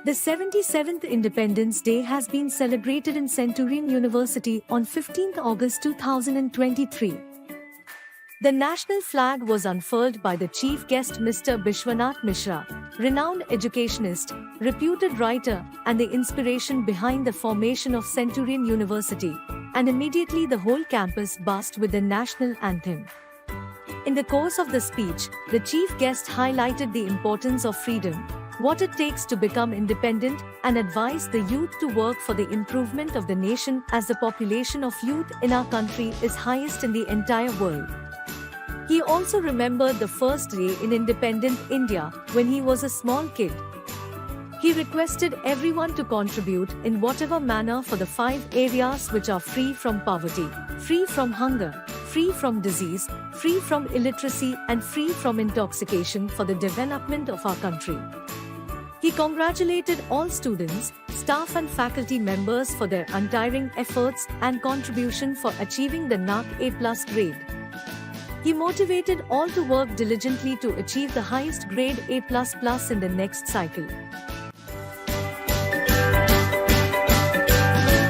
The 77th Independence Day has been celebrated in Centurion University on 15 August 2023. The national flag was unfurled by the chief guest Mr. Bishwanath Mishra, renowned educationist, reputed writer, and the inspiration behind the formation of Centurion University, and immediately the whole campus buzzed with the national anthem. In the course of the speech, the chief guest highlighted the importance of freedom, what it takes to become independent, and advised the youth to work for the improvement of the nation as the population of youth in our country is highest in the entire world. He also remembered the first day in independent India when he was a small kid. He requested everyone to contribute in whatever manner for the 5 areas which are free from poverty, free from hunger, free from disease, free from illiteracy, and free from intoxication for the development of our country. He congratulated all students, staff and faculty members for their untiring efforts and contribution for achieving the NAC A+ grade. He motivated all to work diligently to achieve the highest grade A++ in the next cycle.